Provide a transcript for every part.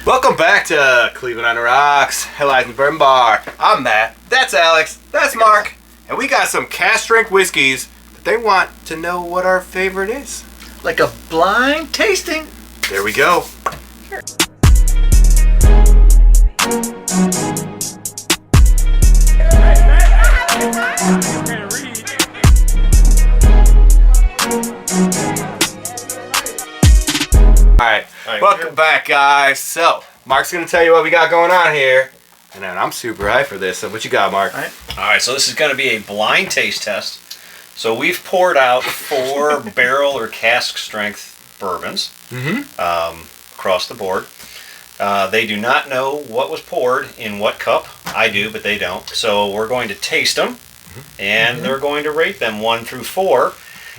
Welcome back to Cleveland on the Rocks, Hellizing Bourbon Bar. I'm Matt, that's Alex, that's Mark, and we got some cask strength whiskeys that they want to know what our favorite is. Like a blind tasting. There we go. Here. Alright, welcome back, guys. So, Mark's going to tell you what we got going on here. And then I'm super hyped for this. So what you got, Mark? Alright, so this is going to be a blind taste test. So we've poured out 4 barrel or cask strength bourbons across the board. They do not know what was poured in what cup. I do, but they don't. So we're going to taste them, and they're going to rate them 1 through 4.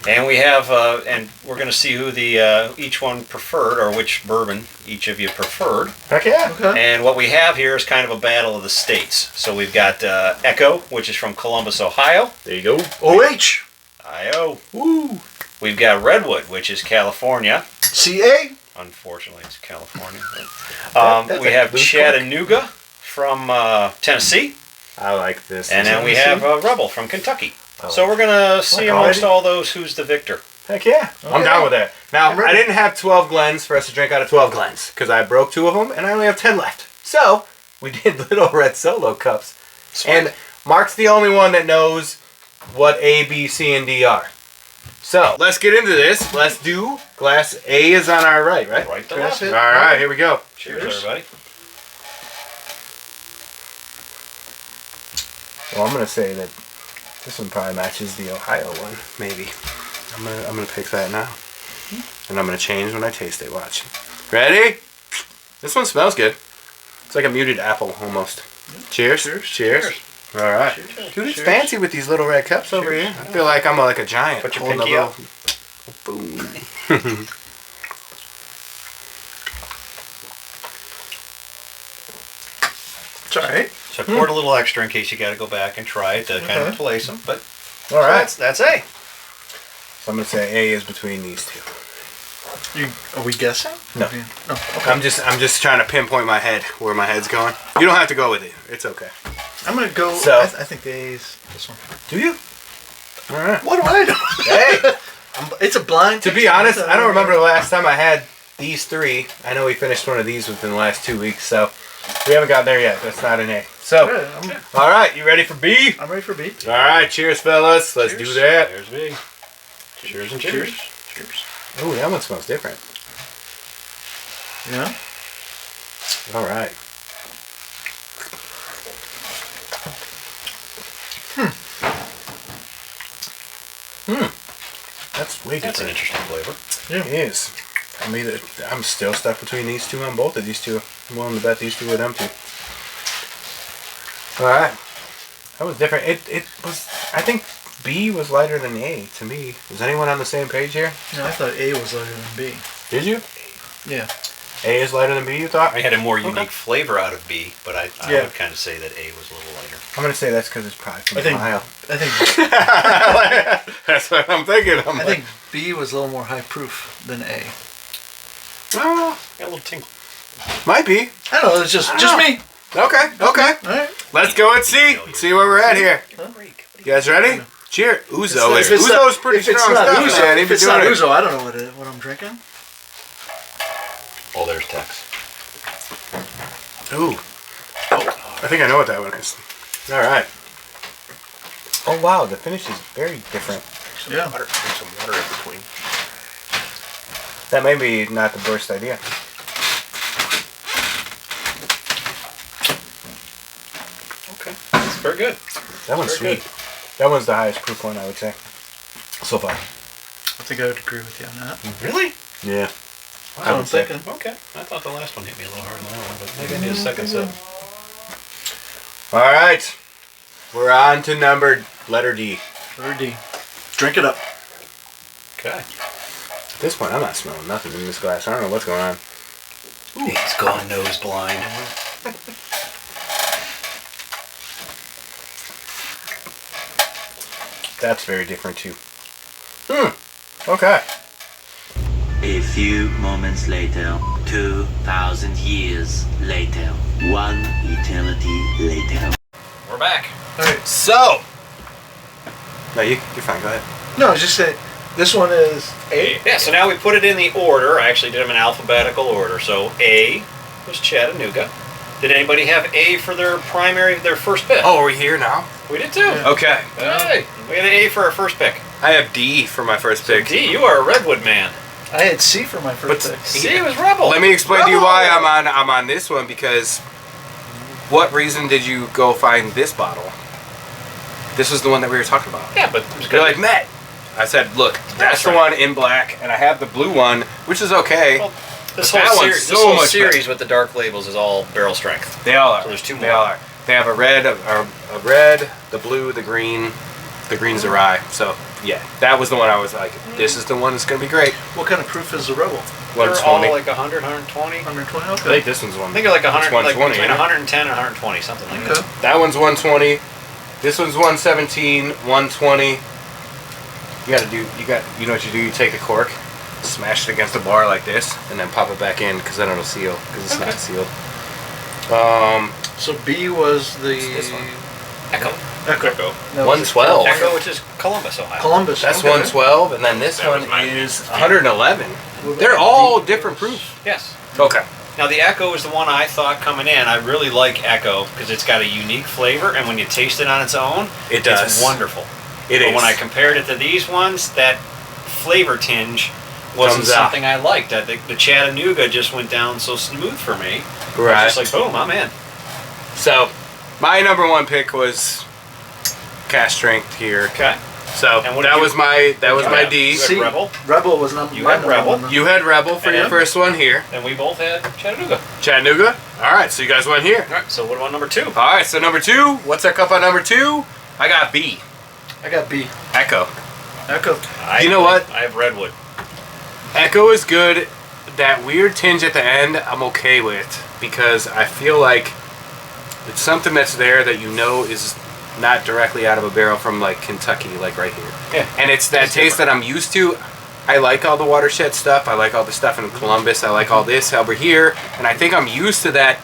And we have, and we're going to see who the each one preferred, or which bourbon each of you preferred. Heck yeah. Okay. And what we have here is kind of a battle of the states. So we've got Echo, which is from Columbus, Ohio. There you go. OH. I-O. Woo. We've got Redwood, which is California. CA. Unfortunately, it's California. That's we a have loose Chattanooga from Tennessee. I like this. And then we have Rebel from Kentucky. Oh. So we're going to see amongst all those who's the victor. Heck yeah. Okay. I'm down with that. Now, I didn't have 12 Glens for us to drink out of 12 Glens because I broke 2 of them and I only have 10 left. So, we did little red solo cups. Sweet. And Mark's the only one that knows what A, B, C, and D are. So, let's get into this. Let's do glass A is on our right? Right to left. All right, here we go. Cheers, everybody. Well, I'm going to say that this one probably matches the Ohio one, maybe. I'm gonna pick that now. And I'm gonna change when I taste it, watch. Ready? This one smells good. It's like a muted apple, almost. Cheers. Cheers. Alright. Dude, it's fancy with these little red cups over here. I feel like I'm like a giant. Put your pinky up. Boom. It's alright. So I poured a little extra in case you got to go back and try it to kind of place them. But Alright. That's A. So I'm gonna say A is between these two. Are we guessing? No. No. Okay. I'm just trying to pinpoint my head where my head's going. You don't have to go with it. It's okay. I'm gonna go. So- I think the A is this one. Do you? Alright. What do I know? Hey! It's a blind. To be honest, I don't remember the last time I had these 3. I know we finished one of these within the last 2 weeks, so we haven't gotten there yet. That's not an A. So, all right, you ready for B? I'm ready for B. All right, cheers, fellas. Let's do that. There's B. Cheers and cheers. Cheers. Oh, that one smells different. Yeah. All right. That's way different. That's an interesting flavor. Yeah. It is. I'm still stuck between these two on both of these two. I'm willing to bet these two are them two. All right. That was different. It was. I think B was lighter than A to me. Is anyone on the same page here? No, I thought A was lighter than B. Did you? Yeah. A is lighter than B, you thought? I had a more unique flavor out of B, but I would kind of say that A was a little lighter. I'm going to say that's because it's probably from Ohio. I think That's what I'm thinking. I think B was a little more high proof than A. Oh, Got a little tingle. might be. I don't know. It's just me. Okay. All right. Let's go and see. See where we're at here. You guys ready? Cheers. Ouzo. Ouzo's pretty strong stuff. If it's not Ouzo, I don't know what I'm drinking. Oh, there's Tex. Ooh. I think I know what that one is. All right. Oh, wow. The finish is very different. Yeah. Some water in between. That may be not the worst idea. Okay. That's very good. That one's Very sweet. That one's the highest proof one, I would say. So far. I think I would agree with you on that. Really? Yeah. That's what I'm thinking. Okay. I thought the last one hit me a little harder than that one, but maybe I need a second sip. All right. We're on to letter D. Letter D. Drink it up. Okay. At this point, I'm not smelling nothing in this glass. I don't know what's going on. Ooh. He's gone nose blind. That's very different too. Okay. A few moments later. 2,000 years later. One eternity later. We're back. All right. So. No, you're fine. Go ahead. No, I was just saying, this one is 8. Yeah, so now we put it in the order. I actually did them in alphabetical order. So A was Chattanooga. Did anybody have A for their first pick? Oh, are we here now? We did too. Yeah. Okay. Hey, we had an A for our first pick. I have D for my first pick. D, you are a Redwood man. I had C for my first But pick. C was Rebel. Let me explain to you Rebel! why I'm on this one, because what reason did you go find this bottle? This was the one that we were talking about. Yeah, but it was You're good. like, Matt. I said, look, that's the one in black, and I have the blue one, which is okay. Well, this But whole, that one's this so whole much series with the dark labels is all barrel strength. They all are. So there's two They more. all are. They have a red, a red, the blue, the green. The green's a rye. So yeah, that was the one I was like, this is the one that's gonna be great. What kind of proof is the Rebel? They're 120. all like 100, 120. 120? I Okay. think this one's one. I think they're like 100, like 120, between isn't it? 110 and 120, something like Okay. that. That one's 120. This one's 117, 120. You know what you do? You take a cork, smash it against the bar like this, and then pop it back in, because then it'll seal, because it's not sealed. So B was the... This one. Echo. Echo. That 112. Echo, which is Columbus, Ohio. Columbus. That's okay. 112, and then this That one was my is piece. 111. What They're about all D? different proofs. Yes. Okay. Now the Echo is the one I thought coming in. I really like Echo because it's got a unique flavor, and when you taste it on its own, It does. it's wonderful. It But is. when I compared it to these ones, that flavor tinge wasn't Comes out. something I liked. The Chattanooga just went down so smooth for me. I Right. was just like, boom, I'm in. So, my number one pick was Cask Strength here. Okay. So And what that did you- was my you D. had Rebel? Rebel was number You my had number Rebel. one. You had Rebel for your And? first one here. And we both had Chattanooga. Chattanooga. All right, so you guys went here. All right, so what about number 2? All right, so number 2. What's our cup on number 2? I got B. I got B. Echo. Echo. You know what? I have Redwood. Echo is good. That weird tinge at the end, I'm okay with, because I feel like it's something that's there that you know is not directly out of a barrel from like Kentucky, like right here. Yeah. And it's that taste that I'm used to. I like all the watershed stuff. I like all the stuff in Columbus. I like all this over here. And I think I'm used to that.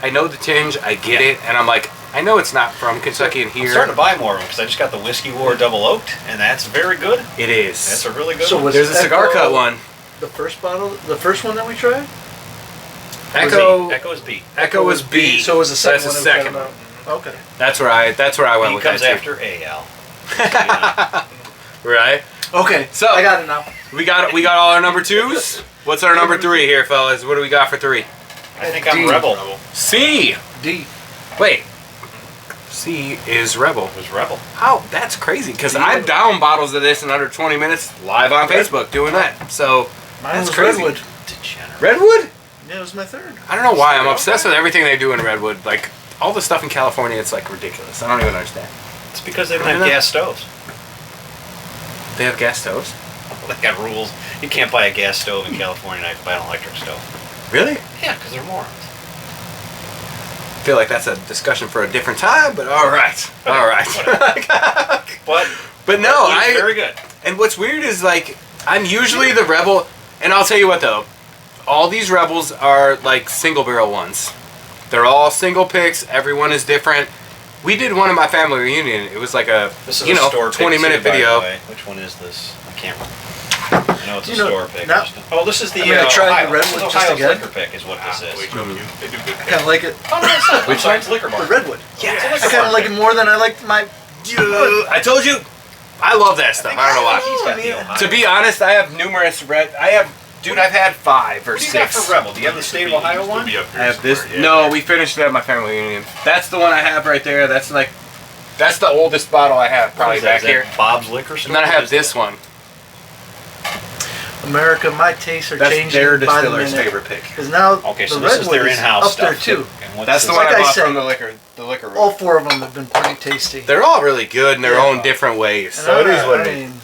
I know the tinge. I get it. And I'm like, I know it's not from Kentucky and I'm here. starting to buy more of them because I just got the Whiskey War Double Oaked, and that's very good. It is. That's a really good So one. was There's a cigar Echo- cut one. The first bottle, the first one that we tried? Echo. Echo is B. Echo was B. So it was the second That's one. the that we second got one. about. Okay. That's where I went B with comes that after A, Al. too. Right. Okay. So- I got it now. We got all our number 2s. What's our number 3 here, fellas? What do we got for 3? I think I'm D. Rebel. C. D. Wait. C is Rebel. It was Rebel. How? That's crazy, because I'm down bottles of this in under 20 minutes live on Facebook doing that. So, Mine that's was crazy. Redwood. Degenerate. Redwood? Yeah, it was my third. I don't know why. I'm obsessed with everything they do in Redwood. Like, all the stuff in California, it's like ridiculous. I don't even understand. It's because they don't I have know. gas stoves. They have gas stoves? They got rules. You can't buy a gas stove in California. You have to buy an electric stove. Really? Yeah, because they're morons. I feel like that's a discussion for a different time, but all right. All right. But no, Redwood's very good. And what's weird is, like, I'm usually the Rebel, and I'll tell you what, though. All these Rebels are, like, single barrel ones. They're all single picks. Everyone is different. We did one in my family reunion. It was like a, This is you a know, store pick 20-minute too, by the video. way. Which one is this? I can't remember. I know it's a You know, store pick. now- Oh, this is the I mean, I tried the Ohio. Redwood This is just Ohio's again. liquor pick is what this is. They do good I kind of like it. Oh, no, it's not. Which I'm sorry, one? it's liquor bar. The Redwood. Yes. I kind of like it more than I liked my. I told you. I love that stuff. I don't know why. He's got I the mean, Ohio. To be honest, I have numerous Dude, I've had 5 or What do you got 6. for Rebel? Do you have the state of Ohio one? I have this. No, we finished it at my family reunion. That's the one I have right there. That's the oldest bottle I have, probably What is that? back Is here. that Bob's Liquor Store? And then I What have is this that? one. America, my tastes are That's changing their by the distiller's minute. favorite pick. Because now Okay, so the this is Redwood their in-house up stuff. there too. And what's That's the this? one Like I I bought said, from the liquor room. All 4 of them have been pretty tasty. They're all really good in their Yeah. own different ways. And So it is what I it is. mean,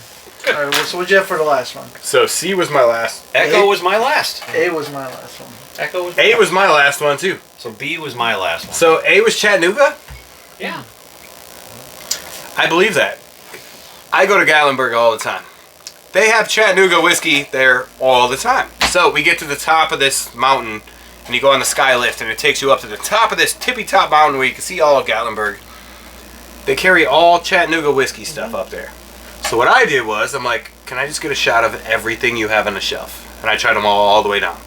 all right, well, so what'd you have for the last one? So C was my last. Echo was my last. A was my last one. Echo was. A was my last one too. So B was my last one. So A was Chattanooga? Yeah. I believe that. I go to Gatlinburg all the time. They have Chattanooga whiskey there all the time. So we get to the top of this mountain, and you go on the sky lift, and it takes you up to the top of this tippy top mountain where you can see all of Gatlinburg. They carry all Chattanooga whiskey stuff up there. So what I did was, I'm like, can I just get a shot of everything you have on the shelf? And I tried them all the way down.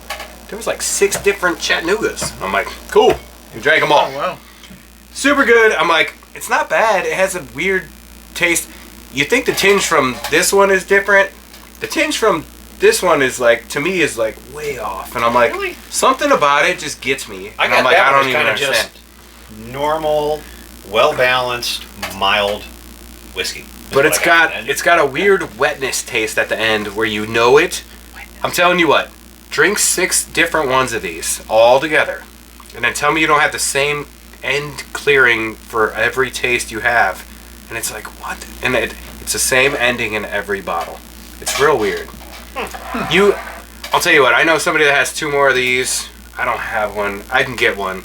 There was like 6 different Chattanoogas. I'm like, cool. We drank them all. Oh, wow. Super good. I'm like, it's not bad. It has a weird taste. You think the tinge from this one is different? The tinge from this one is like, to me, is like way off. And I'm like, Really? something about it just gets me. And I got I'm like, that I one don't even as kinda understand. just normal, well-balanced, mild whiskey. But it's got a weird wetness taste at the end where you know it. I'm telling you what, drink 6 different ones of these all together, and then tell me you don't have the same end clearing for every taste you have, and it's like, what? And it's the same ending in every bottle. It's real weird. I'll tell you what, I know somebody that has 2 more of these. I don't have one. I can get one,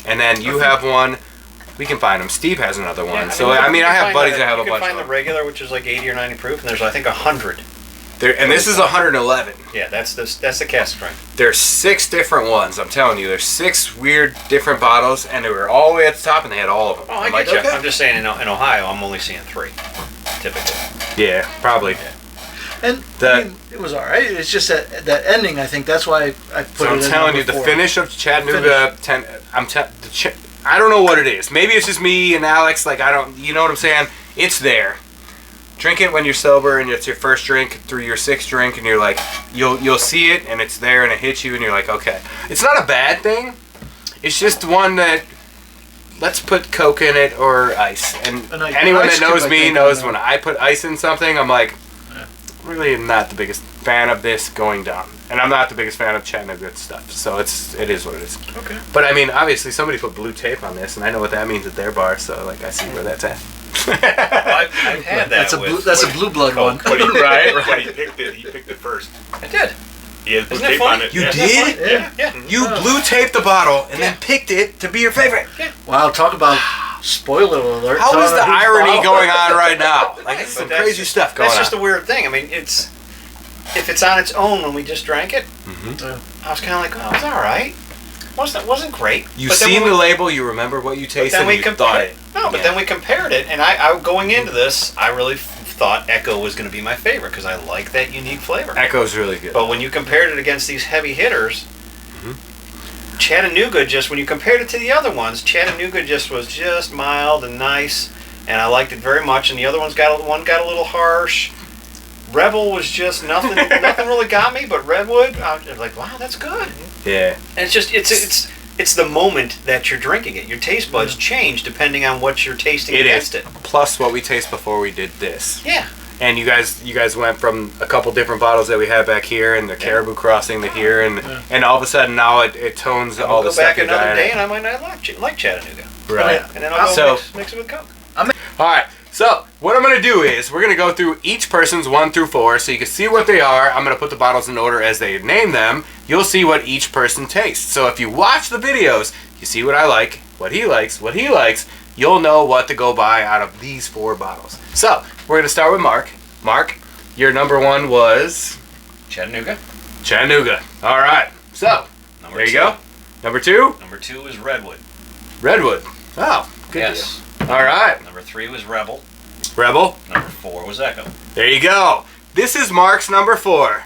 and then you have one. We can find them. Steve has another one. Yeah, So I mean, I have buddies that have a bunch You of can find them. the regular, which is like 80 or 90 proof, and there's I think 100. And this is 111. Yeah, that's the cask strength. There's 6 different ones. I'm telling you, there's 6 weird different bottles, and they were all the way at the top, and they had all of them. Oh, I I'm get like, you. okay. I'm just saying in Ohio, I'm only seeing 3, typically. Yeah, probably. And I mean, it was all right. It's just that ending. I think that's why I put So it I'm in telling you, number the 4. finish of Chattanooga, I don't know what it is. Maybe it's just me and Alex. Like you know what I'm saying? It's there. Drink it when you're sober, and it's your first drink through your 6th drink, and you're like, you'll see it, and it's there, and it hits you, and you're like, okay. It's not a bad thing. It's just one that, let's put Coke in it or ice. And anyone that knows me knows when I put ice in something, I'm like, really not the biggest fan of this going down. And I'm not the biggest fan of Chattanooga stuff, so it is what it is. Okay. But I mean, obviously somebody put blue tape on this, and I know what that means at their bar, so like I see where that's at. I've had that. That's a blue blood one. When he, Right. When he picked it first. I did. He had blue Isn't that tape funny? on it. You yeah. did? Yeah. You blue taped the bottle and then picked it to be your favorite. Wow, talk about spoiler alert. How is the Talking about irony who's going on right now? Like, it's But some that's crazy just- stuff going on. That's just a weird thing. I mean, if it's on its own when we just drank it, Mm-hmm. I was kind of like, oh, it was all right. Wasn't great. You've But then seen when the we- label, you remember what you but tasted, then and we you thought compared. it. No, but Yeah. then we compared it, and I going into this, I really thought Echo was going to be my favorite because I like that unique flavor. Echo's really good. But when you compared it against these heavy hitters, Chattanooga when you compared it to the other ones, Chattanooga was just mild and nice, and I liked it very much. And the other one got a little harsh. Rebel was just nothing. Nothing really got me, but Redwood, I was like, wow, that's good. Yeah. And it's just it's the moment that you're drinking it. Your taste buds change depending on what you're tasting against it. Plus what we tasted before we did this. Yeah. And you guys went from a couple different bottles that we had back here, and the Caribou Crossing to here, and all of a sudden now it tones all I'll the go stuff back you another got. day and I might not like Chattanooga. Right. And then I'll go mix it with Coke. All right. So what I'm gonna do is we're gonna go through each person's 1 through 4, so you can see what they are. I'm gonna put the bottles in order as they name them. You'll see what each person tastes. So if you watch the videos, you see what I like, what he likes, you'll know what to go buy out of these 4 bottles. So we're gonna start with Mark. Mark, your number 1 was Chattanooga. Chattanooga. All right. So Number there you 2. go. Number 2, Number 2 is Redwood. Redwood. Oh, good Yes. deal. All right. Number 3 was Rebel. Rebel. Number 4 was Echo. There you go. This is Mark's number 4.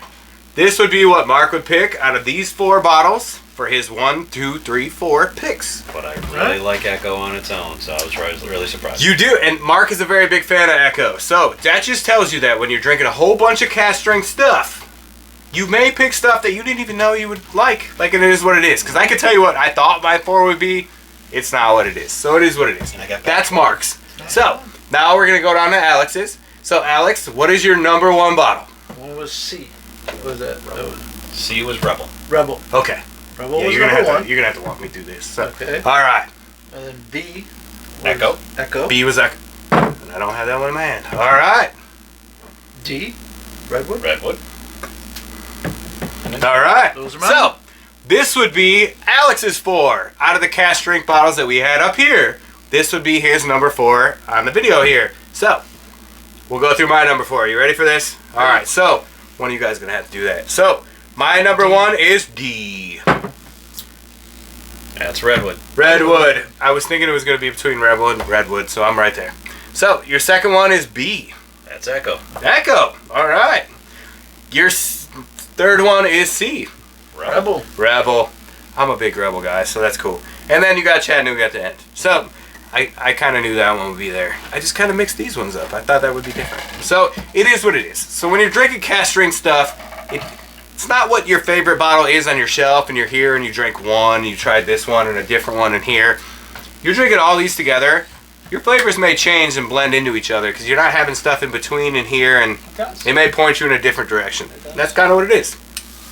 This would be what Mark would pick out of these 4 bottles for his 1, 2, 3, 4 picks. But I really like Echo on its own, so I was really surprised. You do, and Mark is a very big fan of Echo. So that just tells you that when you're drinking a whole bunch of cask strength stuff, you may pick stuff that you didn't even know you would like. Like, it is what it is. Because I can tell you what I thought my 4 would be. It's not what it is. So it is what it is. And I got That's Mark's. So now we're going to go down to Alex's. So Alex, what is your number 1 bottle? One was C. What was that? C was Rebel. Rebel. Okay. Rebel Yeah, was you're number gonna 1. have to walk me through this. So. Okay. All right. And then B. was Echo. Echo. B was Echo. And I don't have that one in my hand. All right. D. Redwood. Redwood. All right. Those are mine. So this would be Alex's 4 out of the cask strength bottles that we had up here. This would be his number 4 on the video here. So we'll go through my number 4. Are you ready for this? All right. So one of you guys is gonna have to do that. So My number one is D. That's Redwood. Redwood. I was thinking it was going to be between Redwood and Redwood, so I'm right there. So, your second one is B. That's Echo. Echo. All right. Your third one is C. Rebel. Rebel. I'm a big Rebel guy, so that's cool. And then you got Chattanooga at the end. So, I kind of knew that one would be there. I just kind of mixed these ones up. I thought that would be different. So, it is what it is. So, when you're drinking Cask Strength stuff, it's not what your favorite bottle is on your shelf and you're here and you drink one, you tried this one and a different one in here. You're drinking all these together. Your flavors may change and blend into each other because you're not having stuff in between and here, and it may point you in a different direction. That's kind of what it is.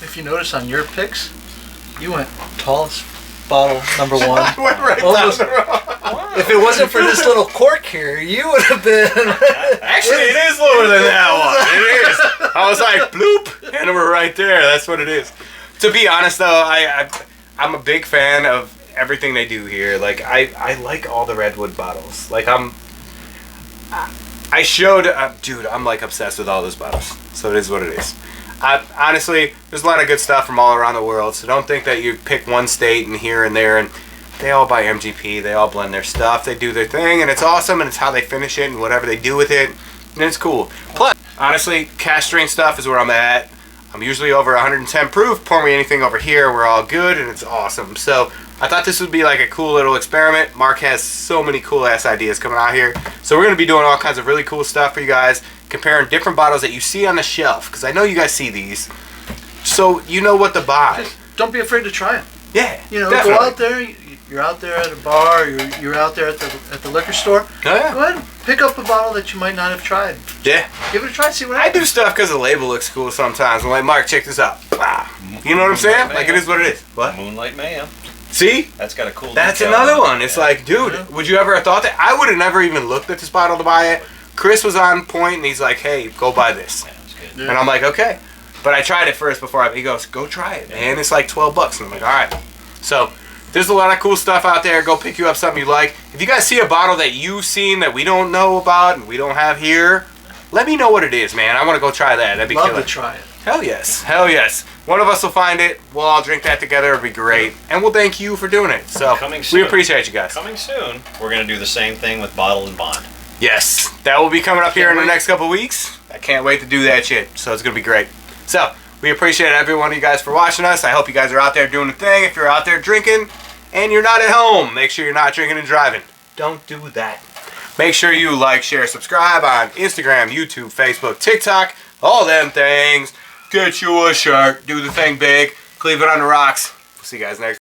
If you notice on your picks, you went tallest bottle number one. I went right Almost. down the road. If it wasn't for this little cork here, you would have been. Actually, it is lower than that one. It is. I was like, bloop, and we're right there. That's what it is. To be honest, though, I'm a big fan of everything they do here. Like, I like all the Redwood bottles. Like, I showed, dude, I'm like obsessed with all those bottles. So it is what it is. Honestly, there's a lot of good stuff from all around the world. So don't think that you pick one state and here and there and they all buy MGP. They all blend their stuff. They do their thing and it's awesome and it's how they finish it and whatever they do with it. And it's cool. Plus, honestly, Cask Strength stuff is where I'm at. I'm usually over 110 proof. Pour me anything over here. We're all good and it's awesome. So I thought this would be like a cool little experiment. Mark has so many cool ass ideas coming out here. So we're going to be doing all kinds of really cool stuff for you guys. Comparing different bottles that you see on the shelf. Because I know you guys see these. So you know what to buy. Don't be afraid to try it. Yeah, You know, definitely. go out there. You're out there at a bar. You're out there at the liquor store. Oh, yeah. Go ahead and pick up a bottle that you might not have tried. Yeah. Give it a try. See what I happens. do stuff because the label looks cool sometimes. I'm like, Mark, check this out. Ah. You know what I'm saying? Like, it is what it is. What? Moonlight Mayhem. See? That's got a cool That's decal another on it. one. It's like, dude, would you ever have thought that? I would have never even looked at this bottle to buy it. Chris was on point and he's like, hey, go buy this. Yeah, that's good. And I'm like, okay. But I tried it first before he goes, go try it, man. It's like $12. And I'm like, all right. So there's a lot of cool stuff out there. Go pick you up something you like. If you guys see a bottle that you've seen that we don't know about and we don't have here, let me know what it is, man. I want to go try that. That'd be Love killer. to try it. Hell yes. Hell yes. One of us will find it. We'll all drink that together. It'll be great. And we'll thank you for doing it. So Coming we soon. appreciate you guys. Coming soon, we're going to do the same thing with Bottle and Bond. Yes. That will be coming up here in the wait. next couple weeks. I can't wait to do that shit. So it's going to be great. So we appreciate every one of you guys for watching us. I hope you guys are out there doing the thing. If you're out there drinking and you're not at home, make sure you're not drinking and driving. Don't do that. Make sure you like, share, subscribe on Instagram, YouTube, Facebook, TikTok, all them things. Get you a shirt. Do the thing big. Cleave it on the rocks. We'll see you guys next